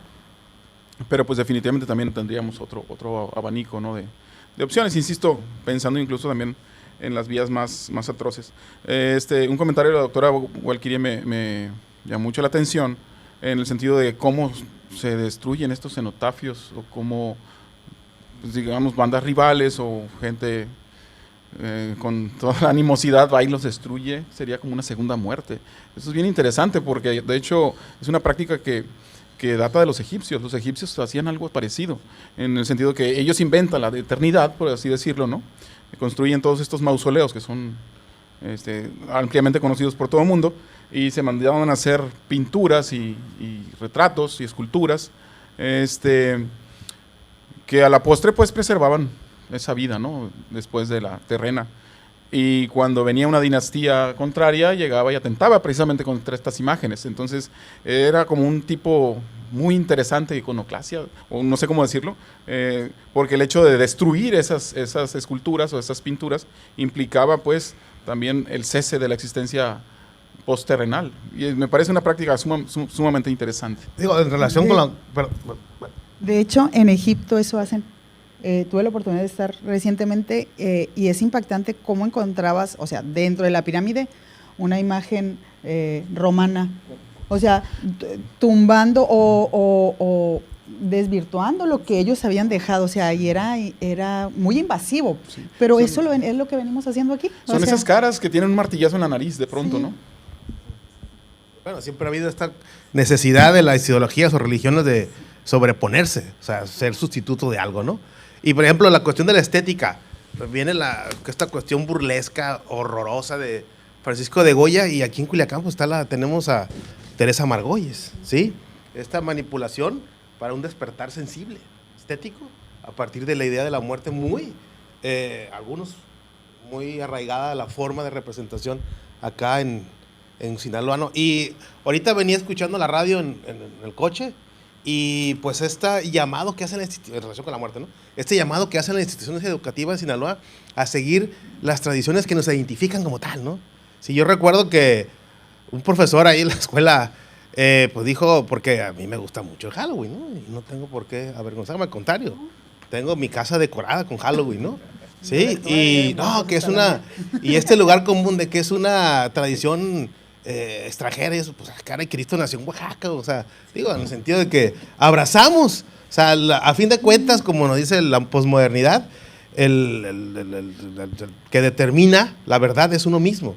pero pues definitivamente también tendríamos otro abanico, ¿no? de opciones, insisto, pensando incluso también en las vías más atroces. Un comentario de la doctora Valquiria me llamó mucho la atención, en el sentido de cómo se destruyen estos cenotafios, o cómo, pues, digamos, bandas rivales o gente con toda la animosidad va y los destruye. Sería como una segunda muerte. Eso es bien interesante, porque de hecho es una práctica que data de los egipcios. Los egipcios hacían algo parecido, en el sentido que ellos inventan la eternidad, por así decirlo, ¿no? Construyen todos estos mausoleos que son ampliamente conocidos por todo el mundo, y se mandaban a hacer pinturas y retratos y esculturas que a la postre pues preservaban esa vida, ¿no? Después de la terrena. Y cuando venía una dinastía contraria, llegaba y atentaba precisamente contra estas imágenes. Entonces era como un tipo muy interesante de iconoclasia, o no sé cómo decirlo, porque el hecho de destruir esas esculturas o esas pinturas implicaba pues también el cese de la existencia postterrenal. Y me parece una práctica sumamente interesante. Digo, en relación con la... De hecho, en Egipto eso hacen. Tuve la oportunidad de estar recientemente y es impactante cómo encontrabas, o sea, dentro de la pirámide, una imagen romana. O sea, tumbando o desvirtuando lo que ellos habían dejado. O sea, y era muy invasivo. Sí. Pero eso es lo que venimos haciendo aquí. Son esas caras que tienen un martillazo en la nariz de pronto, sí. ¿No? Bueno, siempre ha habido esta necesidad de las ideologías o religiones de sobreponerse, o sea, ser sustituto de algo, ¿no? Y por ejemplo, la cuestión de la estética, pues viene esta cuestión burlesca, horrorosa de Francisco de Goya, y aquí en Culiacán pues tenemos a Teresa Margolles, ¿sí? Esta manipulación para un despertar sensible, estético, a partir de la idea de la muerte algunos muy arraigada a la forma de representación acá en Sinaloa, ¿no? Y ahorita venía escuchando la radio en el coche, y pues este llamado que hacen en relación con la muerte, ¿no? Este llamado que hacen las instituciones educativas de Sinaloa a seguir las tradiciones que nos identifican como tal, ¿no? Sí, yo recuerdo que un profesor ahí en la escuela pues dijo, porque a mí me gusta mucho el Halloween, ¿no? Y no tengo por qué avergonzarme, al contrario, tengo mi casa decorada con Halloween, ¿no? Sí, y no, que es y este lugar común de que es una tradición extranjera, y eso, pues caray, Cristo nació en Oaxaca, o sea, digo, en el sentido de que abrazamos, o sea, a fin de cuentas, como nos dice la posmodernidad, el que determina la verdad es uno mismo,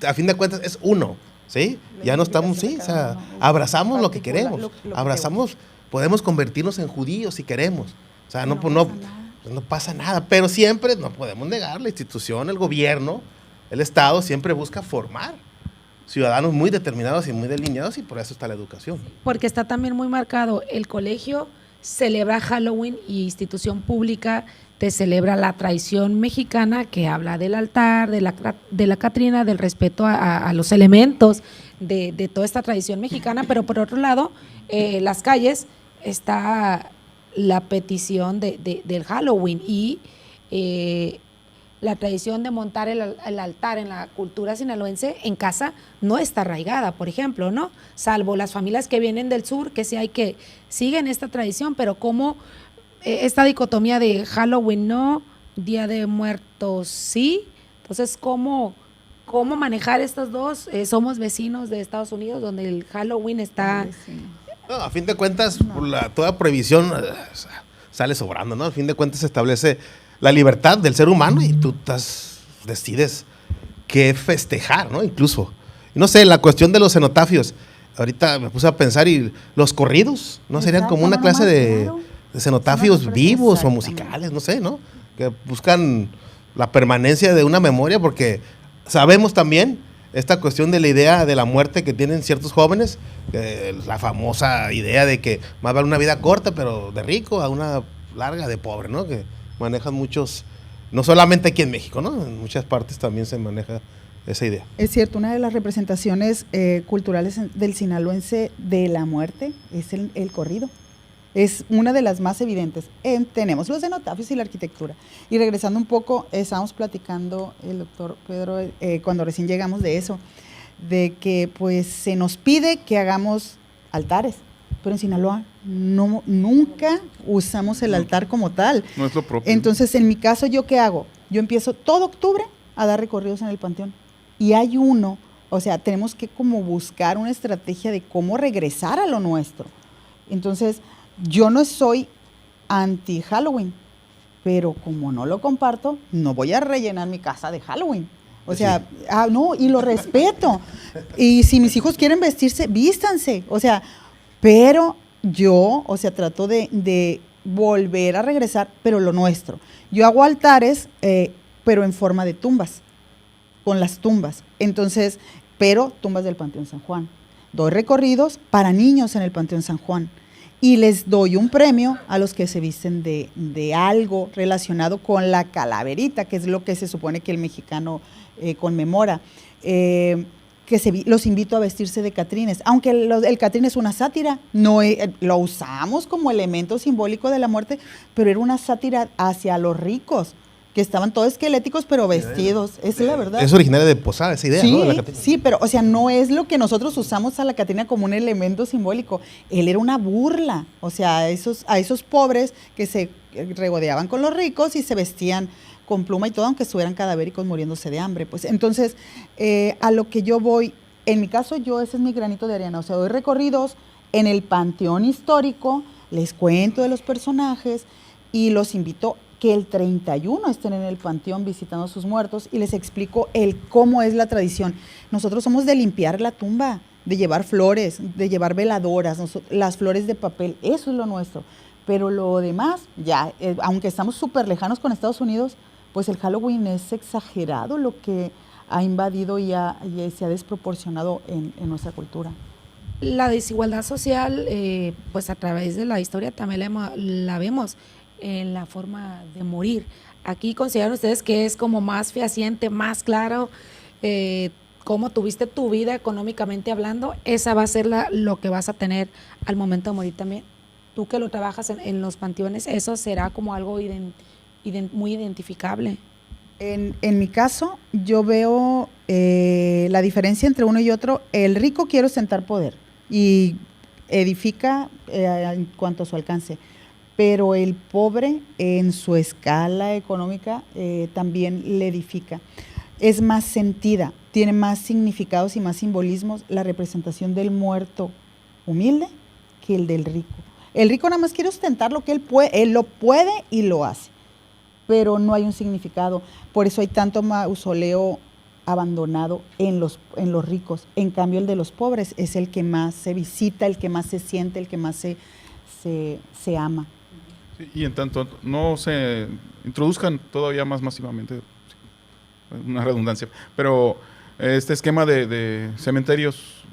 a fin de cuentas es uno, ¿sí? Ya no estamos, sí, o sea, abrazamos lo que queremos, abrazamos, podemos convertirnos en judíos si queremos, o sea, no pasa nada, pero siempre no podemos negar, la institución, el gobierno, el Estado siempre busca formar ciudadanos muy determinados y muy delineados, y por eso está la educación. Porque está también muy marcado, el colegio celebra Halloween y institución pública te celebra la tradición mexicana que habla del altar, de la Catrina, del respeto a los elementos de toda esta tradición mexicana, pero por otro lado, las calles está la petición del Halloween y la tradición de montar el altar en la cultura sinaloense en casa no está arraigada, por ejemplo, ¿no? Salvo las familias que vienen del sur, que sí hay que siguen esta tradición, pero como esta dicotomía de Halloween no, Día de Muertos sí, entonces ¿cómo manejar estos dos? Somos vecinos de Estados Unidos, donde el Halloween está... No, a fin de cuentas, toda prohibición sale sobrando, ¿no? A fin de cuentas se establece la libertad del ser humano y tú decides qué festejar, ¿no? Incluso, no sé, la cuestión de los cenotafios, ahorita me puse a pensar, y los corridos, ¿no? Serían como una clase de cenotafios vivos o musicales, no sé, ¿no? Que buscan la permanencia de una memoria, porque sabemos también esta cuestión de la idea de la muerte que tienen ciertos jóvenes, la famosa idea de que más vale una vida corta, pero de rico, a una larga de pobre, ¿no? Que manejan muchos, no solamente aquí en México, ¿no? En muchas partes también se maneja esa idea. Es cierto, una de las representaciones culturales del sinaloense de la muerte es el corrido. Es una de las más evidentes. Tenemos los cenotafios y la arquitectura. Y regresando un poco, estábamos platicando el doctor Pedro, cuando recién llegamos de eso, de que pues se nos pide que hagamos altares, pero en Sinaloa nunca usamos el altar como tal. No es lo propio. Entonces, en mi caso, ¿yo qué hago? Yo empiezo todo octubre a dar recorridos en el panteón. Y hay uno, o sea, tenemos que como buscar una estrategia de cómo regresar a lo nuestro. Entonces, yo no soy anti-Halloween, pero como no lo comparto, no voy a rellenar mi casa de Halloween. O sea, no, y lo respeto. Y si mis hijos quieren vestirse, vístanse. O sea, pero yo, o sea, trato de volver a regresar, pero lo nuestro. Yo hago altares, pero en forma de tumbas, con las tumbas. Entonces, pero tumbas del Panteón San Juan. Doy recorridos para niños en el Panteón San Juan. Y les doy un premio a los que se visten de algo relacionado con la calaverita, que es lo que se supone que el mexicano conmemora. Los invito a vestirse de catrines, aunque el catrín es una sátira, no lo usamos como elemento simbólico de la muerte, pero era una sátira hacia los ricos, que estaban todos esqueléticos pero vestidos, esa es la verdad. Es originaria de Posada, esa idea, sí, ¿no? Sí, pero o sea, no es lo que nosotros usamos a la Catrina como un elemento simbólico. Él era una burla, o sea, a esos pobres que se regodeaban con los ricos y se vestían con pluma y todo, aunque estuvieran cadavéricos muriéndose de hambre. Pues entonces, a lo que yo voy, en mi caso, ese es mi granito de arena, o sea, doy recorridos en el panteón histórico, les cuento de los personajes y los invito que el 31 estén en el panteón visitando a sus muertos y les explico cómo es la tradición. Nosotros somos de limpiar la tumba, de llevar flores, de llevar veladoras, las flores de papel, eso es lo nuestro. pero lo demás, ya, aunque estamos súper lejanos con Estados Unidos, pues el Halloween es exagerado lo que ha invadido y se ha desproporcionado en nuestra cultura. La desigualdad social, pues a través de la historia también la vemos en la forma de morir. Aquí consideran ustedes que es como más fehaciente, más claro, cómo tuviste tu vida económicamente hablando, esa va a ser lo que vas a tener al momento de morir también. Tú que lo trabajas en los panteones, eso será como algo muy identificable. En mi caso, yo veo la diferencia entre uno y otro. El rico quiere ostentar poder y edifica en cuanto a su alcance, pero el pobre en su escala económica también le edifica. Es más sentida, tiene más significados y más simbolismos la representación del muerto humilde que el del rico. El rico nada más quiere ostentar lo que él lo puede y lo hace, pero no hay un significado. Por eso hay tanto mausoleo abandonado en los ricos. En cambio, el de los pobres es el que más se visita, el que más se siente, el que más se ama. Sí, y en tanto no se introduzcan todavía más masivamente, una redundancia, pero este esquema de cementerios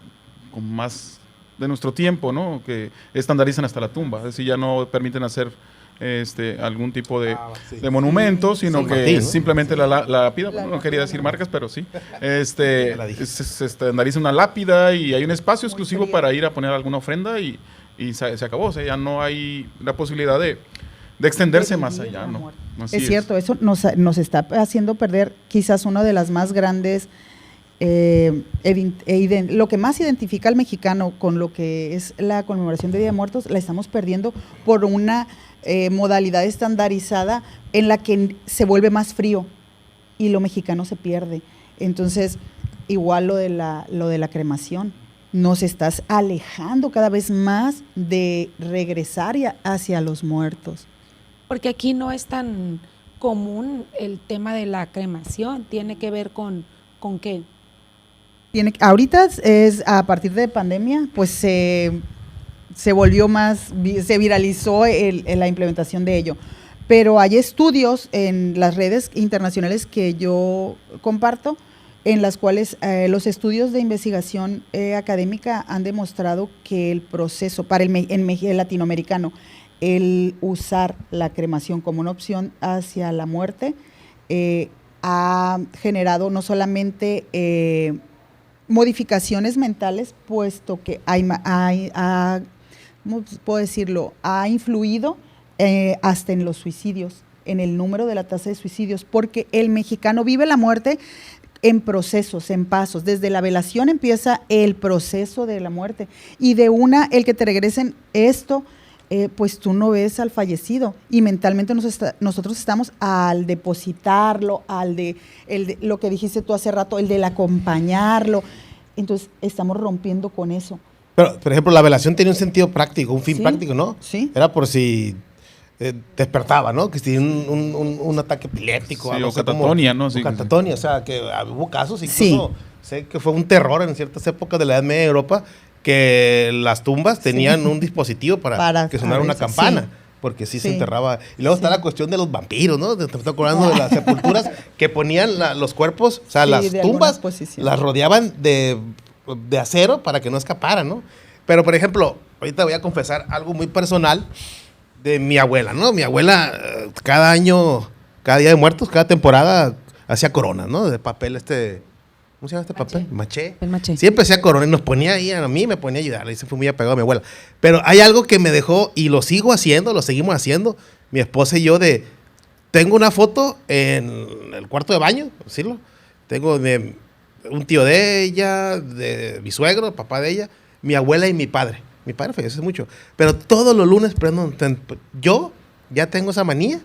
con más de nuestro tiempo, ¿no? Que estandarizan hasta la tumba, es decir, ya no permiten hacer algún tipo de monumento, sino que Martín, ¿no? simplemente la lápida, bueno, no quería decir marcas, pero sí, se estandariza una lápida y hay un espacio exclusivo para ir a poner alguna ofrenda y se acabó, o sea, ya no hay la posibilidad de extenderse más allá, ¿no? Así Es cierto, eso nos está haciendo perder quizás una de las más grandes, lo que más identifica al mexicano con lo que es la conmemoración de Día de Muertos, la estamos perdiendo por una modalidad estandarizada en la que se vuelve más frío y lo mexicano se pierde. Entonces, igual lo de la cremación, nos estás alejando cada vez más de regresar hacia los muertos. Porque aquí no es tan común el tema de la cremación, tiene que ver con qué. Ahorita es a partir de pandemia, pues se volvió más, se viralizó la implementación de ello. Pero hay estudios en las redes internacionales que yo comparto, en las cuales los estudios de investigación académica han demostrado que el proceso para el latinoamericano, el usar la cremación como una opción hacia la muerte, ha generado no solamente modificaciones mentales, puesto que ¿cómo puedo decirlo? Ha influido hasta en los suicidios, en el número de la tasa de suicidios, porque el mexicano vive la muerte en procesos, en pasos. Desde la velación empieza el proceso de la muerte y el que te regresen esto, pues tú no ves al fallecido y mentalmente nosotros estamos al depositarlo, lo que dijiste tú hace rato, el del acompañarlo. Entonces estamos rompiendo con eso. Pero, por ejemplo, la velación tenía un sentido práctico, un fin práctico, ¿no? Sí. Era por si despertaba, ¿no? Que si tenía un ataque epiléptico. Sí, o catatonia, ¿no? Sí, catatonia, o sea, que hubo casos, incluso sé que fue un terror en ciertas épocas de la Edad Media de Europa, que las tumbas tenían un dispositivo para que sonara una campana, porque sí se enterraba. Y luego está la cuestión de los vampiros, ¿no? Te estoy acordando de las sepulturas que ponían los cuerpos, o sea, las tumbas las rodeaban de acero para que no escaparan, ¿no? Pero, por ejemplo, ahorita voy a confesar algo muy personal de mi abuela, ¿no? Mi abuela cada año, cada Día de Muertos, cada temporada hacía coronas, ¿no? De papel ¿cómo se llama este papel? Maché. El maché. Siempre hacía corona y nos ponía ahí, a mí me ponía a ayudar, y se fue muy apegado a mi abuela. Pero hay algo que me dejó, y lo seguimos haciendo, mi esposa y yo, tengo una foto en el cuarto de baño, decirlo. Tengo de un tío de ella, de mi suegro, papá de ella, mi abuela y mi padre. Mi padre falleció hace mucho. Pero todos los lunes prendo, yo ya tengo esa manía.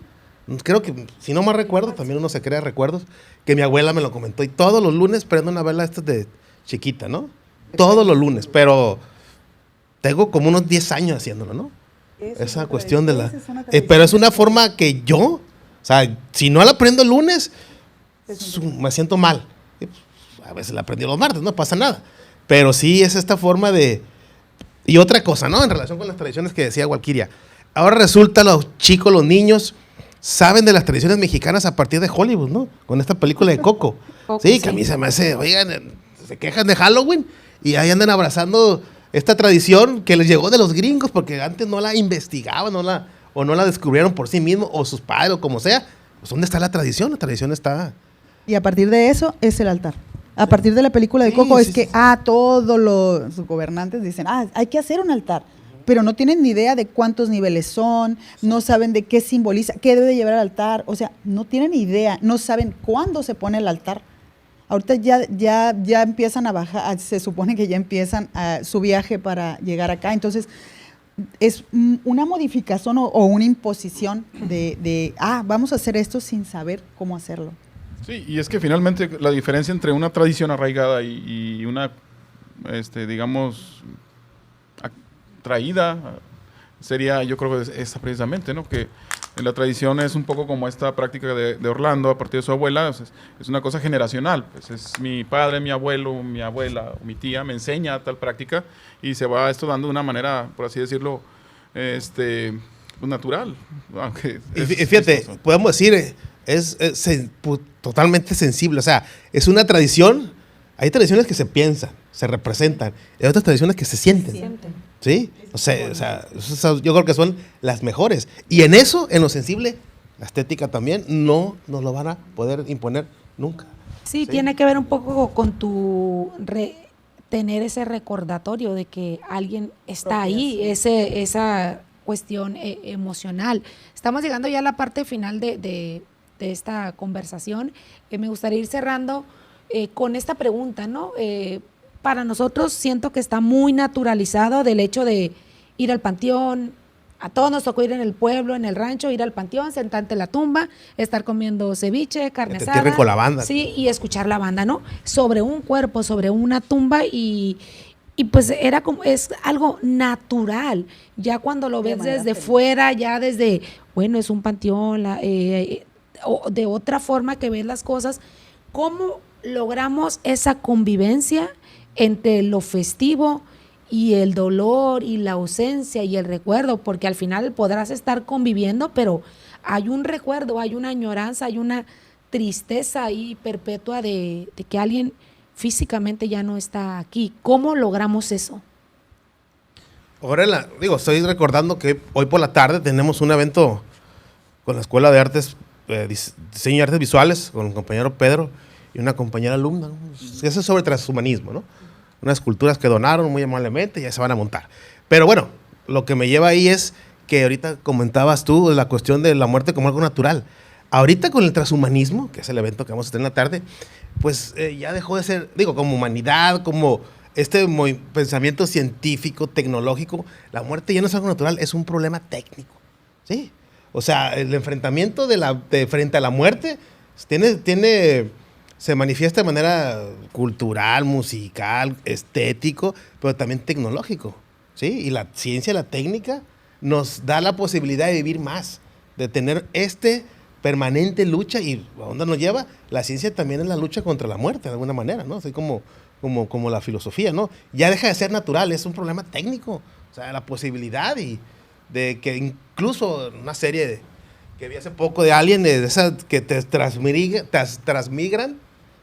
Creo que, si no mal recuerdo, también uno se crea recuerdos, que mi abuela me lo comentó. Y todos los lunes prendo una vela de chiquita, ¿no? Todos los lunes, pero tengo como unos 10 años haciéndolo, ¿no? Esa cuestión de la... pero es una forma que yo, o sea, si no la prendo el lunes, me siento mal. A veces la prendí los martes, no pasa nada. Pero sí es esta forma de... Y otra cosa, ¿no? En relación con las tradiciones que decía Walkiria. ahora resulta los chicos, los niños, saben de las tradiciones mexicanas a partir de Hollywood, ¿no? Con esta película de Coco. Sí, que a mí se me hace, oigan, se quejan de Halloween y ahí andan abrazando esta tradición que les llegó de los gringos porque antes no la investigaban, no la descubrieron por sí mismos, o sus padres, o como sea. Pues, ¿dónde está la tradición? La tradición está... Y a partir de eso es el altar. A partir de la película de Coco es que todos los gobernantes dicen, hay que hacer un altar, pero no tienen ni idea de cuántos niveles son, no saben de qué simboliza, qué debe llevar al altar, o sea, no tienen idea, no saben cuándo se pone el altar. Ahorita ya empiezan a bajar, se supone que ya empiezan su viaje para llegar acá, entonces es una modificación o una imposición de vamos a hacer esto sin saber cómo hacerlo. Sí, y es que finalmente la diferencia entre una tradición arraigada y una, digamos, traída sería, yo creo que esa precisamente, ¿no? Que la tradición es un poco como esta práctica de Orlando a partir de su abuela, es una cosa generacional, pues es mi padre, mi abuelo, mi abuela o mi tía me enseña tal práctica y se va esto dando de una manera, por así decirlo, pues natural. Aunque fíjate, podemos decir, es totalmente sensible, o sea, es una tradición, hay tradiciones que se piensan, se representan, hay otras tradiciones que se sienten. ¿Sí? O sea, yo creo que son las mejores. Y en eso, en lo sensible, la estética también, no nos lo van a poder imponer nunca. Sí, tiene que ver un poco con tener ese recordatorio de que alguien está ahí, esa cuestión emocional. Estamos llegando ya a la parte final de esta conversación. Me gustaría ir cerrando con esta pregunta, ¿no? Para nosotros siento que está muy naturalizado del hecho de ir al panteón. A todos nos tocó ir en el pueblo, en el rancho, ir al panteón, sentarte en la tumba, estar comiendo ceviche, carne asada. Que te entierren con la banda. Sí, y escuchar la banda, ¿no? Sobre un cuerpo, sobre una tumba y pues es algo natural. Ya cuando lo ves desde fuera, ya desde, bueno, es un panteón, o de otra forma que ves las cosas, ¿cómo logramos esa convivencia entre lo festivo y el dolor y la ausencia y el recuerdo? Porque al final podrás estar conviviendo, pero hay un recuerdo, hay una añoranza, hay una tristeza ahí perpetua de que alguien físicamente ya no está aquí. ¿Cómo logramos eso? Ahora, estoy recordando que hoy por la tarde tenemos un evento con la Escuela de Artes, Diseño y Artes Visuales, con el compañero Pedro y una compañera alumna, ¿no? Eso es sobre transhumanismo, ¿no? Unas esculturas que donaron muy amablemente y ya se van a montar. Pero bueno, lo que me lleva ahí es que ahorita comentabas tú de la cuestión de la muerte como algo natural. Ahorita con el transhumanismo, que es el evento que vamos a tener en la tarde, pues ya dejó de ser, como humanidad, como pensamiento científico, tecnológico, la muerte ya no es algo natural, es un problema técnico, ¿sí? O sea, el enfrentamiento frente a la muerte se manifiesta de manera cultural, musical, estético, pero también tecnológico, ¿sí? Y la ciencia, la técnica, nos da la posibilidad de vivir más, de tener permanente lucha. ¿Y a dónde nos lleva? La ciencia también es la lucha contra la muerte, de alguna manera, ¿no? Así como la filosofía, ¿no? Ya deja de ser natural, es un problema técnico. O sea, la posibilidad de que incluso una serie que vi hace poco de Alien, de esas que te transmigran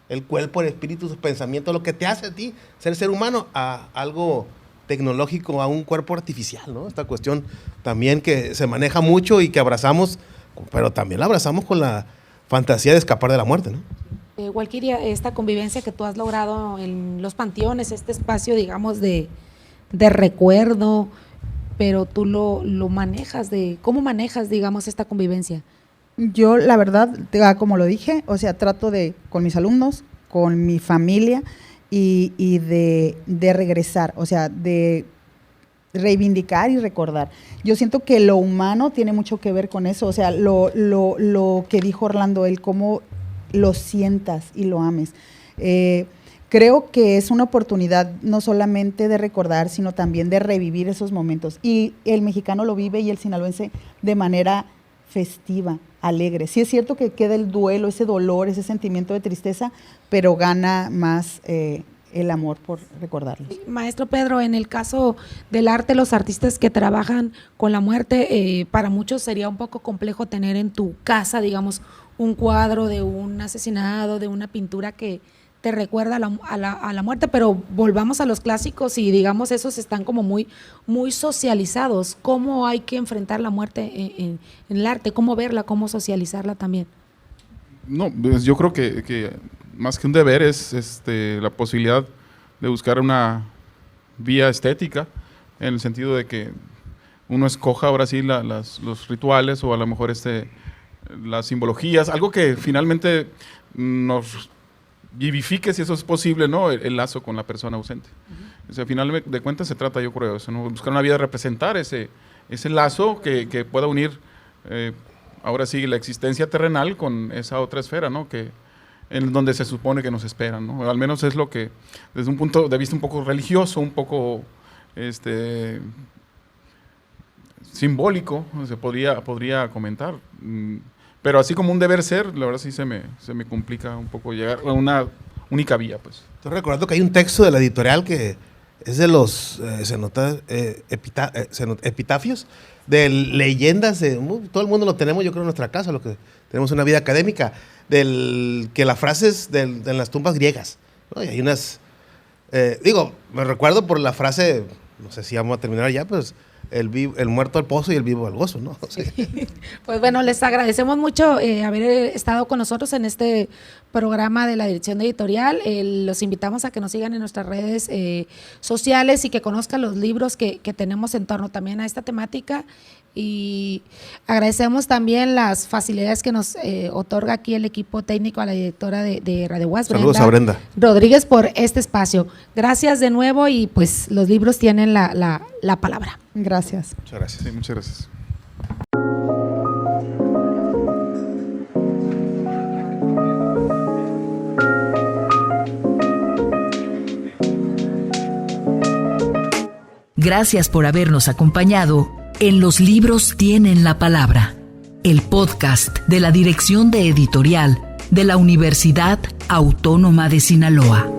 el cuerpo, el espíritu, sus pensamientos, lo que te hace a ti ser humano, a algo tecnológico, a un cuerpo artificial, ¿no? Esta cuestión también que se maneja mucho y que abrazamos, pero también la abrazamos con la fantasía de escapar de la muerte, ¿no? Walkiria, esta convivencia que tú has logrado en los panteones, este espacio, digamos, de recuerdo, pero tú lo manejas, ¿cómo manejas, digamos, esta convivencia? Yo, la verdad, como lo dije, o sea, trato con mis alumnos, con mi familia y de regresar, o sea, de reivindicar y recordar. Yo siento que lo humano tiene mucho que ver con eso, o sea, lo que dijo Orlando, el cómo lo sientas y lo ames. Creo que es una oportunidad no solamente de recordar, sino también de revivir esos momentos. Y el mexicano lo vive y el sinaloense de manera festiva, alegre. Sí es cierto que queda el duelo, ese dolor, ese sentimiento de tristeza, pero gana más el amor por recordarlos. Maestro Pedro, en el caso del arte, los artistas que trabajan con la muerte, para muchos sería un poco complejo tener en tu casa, digamos, un cuadro de un asesinado, de una pintura que te recuerda a la muerte, pero volvamos a los clásicos y digamos esos están como muy socializados. ¿Cómo hay que enfrentar la muerte en el arte? ¿Cómo verla? ¿Cómo socializarla también? No, pues yo creo que más que un deber es la posibilidad de buscar una vía estética, en el sentido de que uno escoja ahora sí los rituales o a lo mejor las simbologías, algo que finalmente nos vivifique, si eso es posible, ¿no? El lazo con la persona ausente. O sea, al final de cuentas se trata, yo creo, eso, ¿no? Buscar una vía de representar ese lazo que pueda unir ahora sí la existencia terrenal con esa otra esfera, ¿no? En donde se supone que nos esperan, ¿no? Al menos es lo que, desde un punto de vista un poco religioso, un poco simbólico, se podría comentar. Pero así como un deber ser, la verdad sí se me complica un poco llegar a una única vía, pues. Estoy recordando que hay un texto de la editorial que es de los epitafios, de leyendas, todo el mundo lo tenemos, yo creo, en nuestra casa, lo que tenemos una vida académica, que las frases de las tumbas griegas, ¿no? Y hay unas, me recuerdo por la frase, no sé si vamos a terminar ya, pues, el muerto al pozo y el vivo al gozo, ¿no? Sí. Pues bueno, les agradecemos mucho haber estado con nosotros en este programa de la Dirección de Editorial. Los invitamos a que nos sigan en nuestras redes sociales y que conozcan los libros que tenemos en torno también a esta temática. Y agradecemos también las facilidades que nos otorga aquí el equipo técnico, a la directora de Radio UAS, saludos a Brenda Rodríguez, por este espacio. Gracias de nuevo y pues los libros tienen la palabra. Gracias. Muchas gracias. Sí, muchas gracias. Gracias por habernos acompañado en Los Libros Tienen la Palabra, el podcast de la Dirección de Editorial de la Universidad Autónoma de Sinaloa.